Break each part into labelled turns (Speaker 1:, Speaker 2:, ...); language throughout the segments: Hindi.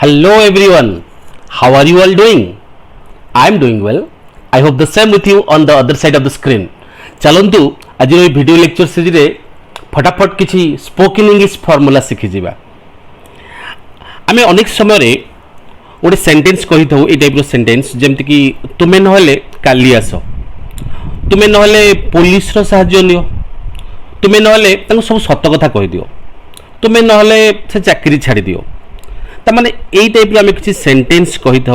Speaker 1: Hello everyone, how are you all doing? I am doing well. I hope the same with you on the other side of the screen. चलंतु आज भिडियो लेक्चर सीरीज रे फटाफट किसी स्पोकन इंग्लिश फॉर्मूला शिखी जिबा। आमे अनेक समय रे गोटे सेंटेंस कही थाउ ए टाइप रो सेंटेंस जेमति कि तुमे नहले काली आस, तुमे नहले पुलिस रो सहाय्य नियो, तुमे नहले तांको सब सत कथा कहि दियो, तुमे नहले से चाकरी छाड़ी दियो। तमाने ए टाइप आम किसी सेंटेंस कही था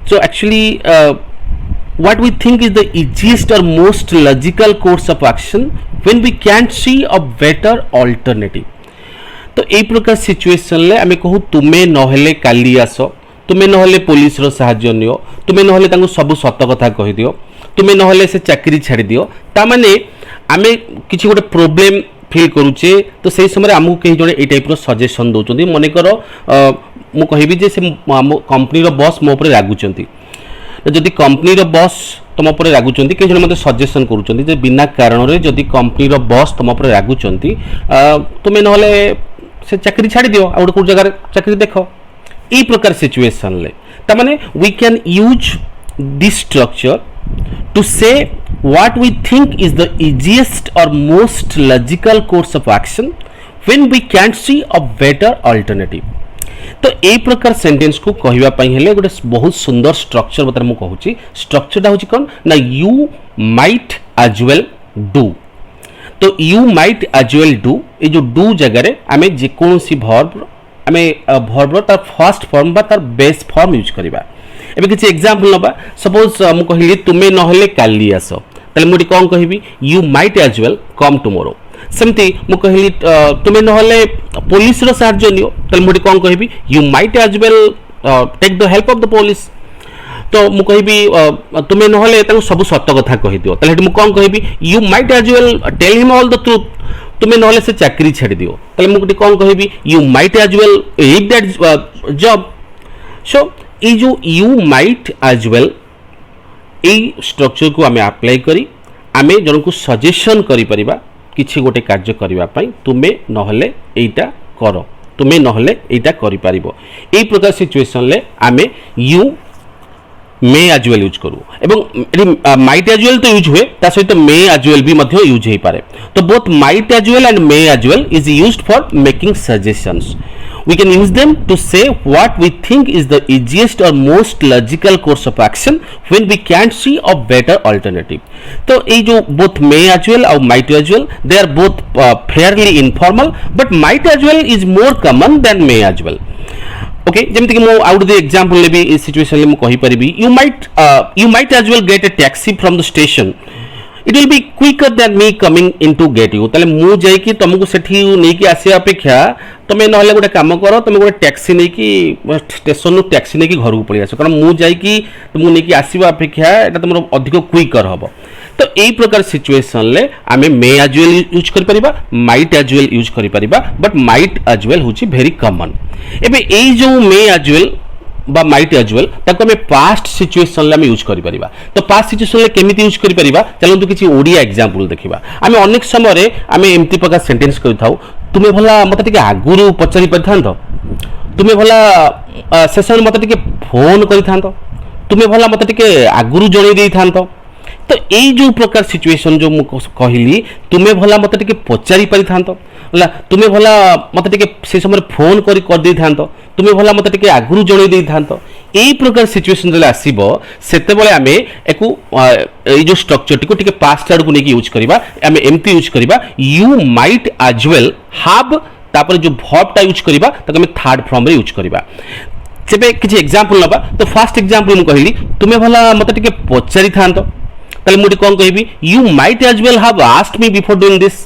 Speaker 1: जो actually what we think is the easiest और most logical course of action when we can't see a better alternative. तो ए प्रकार सिचुएशन ले आम कहू तुमे नहले काली आस, तुमे नहले पुलिस रो सहाय्य नियो, तुमे नहले तांको सब सत कथा कहि दियो, तुमे नहले से चाकरी छाड़ी दियो। तामाने आमे किसी गोटे प्रॉब्लम फिल करूचे तो सही समय आमको कहीं जड़े ए टाइप सजेसन दौरान मनकर मु कहि से कंपनी बॉस मो पर रागुंट जदि कंपनी बॉस तुम पर रागुंट कई जन मत सजेसन करुँच बिना कारण जदि कंपनी बॉस तुम पर रागुंट तुम्हें नहले से चाकरी छाड़ी दियो आ गोटे जगह चाकरी देख ई प्रकार सिचुएशन ले तमाने we can use this structure to say what we think is the easiest or most logical course of action when we can't see a better alternative। तो ए प्रकार सेंटेंस को कहवा पई हेले गोटे बहुत सुंदर स्ट्रक्चर बता मु कहूची। स्ट्रक्चरटा होची कोन ना you might as well do. तो you might as well do ए जो डू जगह रे आमे जे कोनसी वर्ब आमे वर्ब तार फर्स्ट फॉर्म बा तार बेस फॉर्म यूज करबा। एबे किसी एग्जांपल नबा सपोज मु कहली तुमे नहले काली आस तले मुडी कोन कहबी you might as well come tomorrow. सेमती मु कहली तुमे नहले पुलिस रो सहाय्य नियो तले मुडी कोन कहबी you might as well take the help of the police. तो मु कहबी तुमे नहले ताको सब सत्य कथा कहि दियो तले मु कोन कहबी you might as well tell him all the truth. तुमे नहले से चाकरी छाड़ी दियो तले मु कोन कहबी you might as well leave that job. So ये जो यू माइट एज वेल ये स्ट्रक्चर को आमे अप्लाई करी आमे जन को सजेशन करि परिबा किछि गोटे कार्य करिबा पई तुमे नहले एटा करो, तुमे नहले एटा करि परिबो। ए प्रकार सिचुएशन ले आमे you may as well use करू एवं माइट एज वेल तो यूज हुए ता सहित मे एज वेल भी मध्य यूज हे पारे। तो both might as well and may as well is used for making suggestions. We can use them to say what we think is the easiest or most logical course of action when we can't see a better alternative। तो ये जो both may as well और might as well they are both fairly informal but might as well is more common than may as well। Okay जेमति कि मो आउट द एग्जांपल ले भी इस सिचुएशन ले मो कहि परिबी you might as well get a taxi from the station, it will be quicker than me coming in to get you। तले मु जाई कि तुमको सेठी नै कि आसे अपेक्षा तमे नहले गोटे काम करो तुम गोटे टैक्सी नहीं कि स्टेशन नु टैक्सी नहीं कि घर को पड़ी आस कारण मु जाई कि तुमको नहीं कि आसीबा अपेक्षा एटा तुम अधिक क्विकर हबो। तो एई प्रकार सिचुएशन ले आमे मे एज वेल यूज करि परिबा माइट एज वेल यूज करि परिबा बट माइट एज वेल होची वेरी कॉमन। एबे एई जो मे एज वेल बा माइट एज वेल ताको हमें पास्ट सिचुएशन ले यूज करि परिबा। तो पास्ट सिचुएशन ले केमिति यूज करि परिबा चलंतु किछि ओडिया एग्जांपल देखिबा। आमे अनेक समय रे आमे एम्ति प्रकार सेंटेंस करि थाउ तुमे भला मते टिके आगुरु पचारि परिथांतो, तुमे भला से समय मते टिके फोन करिथांतो, तुमे भला मते टिके आगुरु जणै देइथांतो। तो यही जो प्रकार सिचुएशन जो कहली तुमे भला मते टिके पचारि परिथांतो होला, तुमे भला मते टिके से समय फोन कर देइथांतो, तुमे भला मते टिके आगुरु जणै देइथांतो। एई प्रकार सिचुएशन जले आसीबो सेते बेले आमे एकु ए जो स्ट्रक्चर टिको टिके पास्ट आड को नेकी यूज करिबा। आमे एम्ति यूज करिबा you might as well have तापर जो वर्ब टा यूज करिबा ताको आमे थर्ड फॉर्म रे यूज करिबा। सेबे किछि एग्जांपल नबा तो फर्स्ट एग्जांपल मु कहली तुमे भला मते टिके पचारि थांतो तले मुडी कोन कहबी you might as well have asked me before doing this.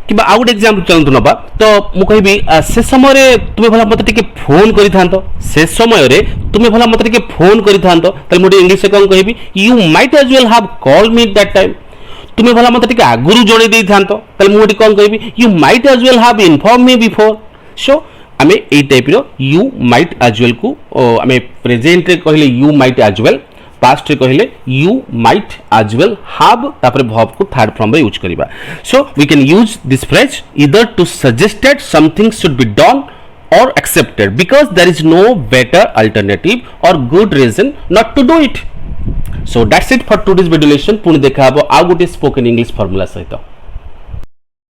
Speaker 1: किबा आउट एग्जांपल चलंतु नबा तो मु कहबी से समय रे तुमे भला मते टिके फोन करिथांतो, से समय रे तुमे भला मते टिके फोन करिथांतो तले मुडी इंग्लिश कोन कहबी you might as well have called me that time. तुमे भला मते टिके आगुरु जणै देइथांतो तले मुडी कोन कहबी you might as well have inform me before. So आमे ए टाइप रो यू माइट एज वेल को आमे प्रेजेंट रे कहले you might as well, past रे कहले you might as well have तापर वर्ब को थर्ड फॉर्म रे यूज करिबा। सो we can use this phrase either to suggest that something should be done or accepted because there is no better alternative or good reason not to do it. So that's it for today's video lesson. पुणी देखा हबो आउ गोटे स्पोकन इंग्लिश फॉर्मूला सहित.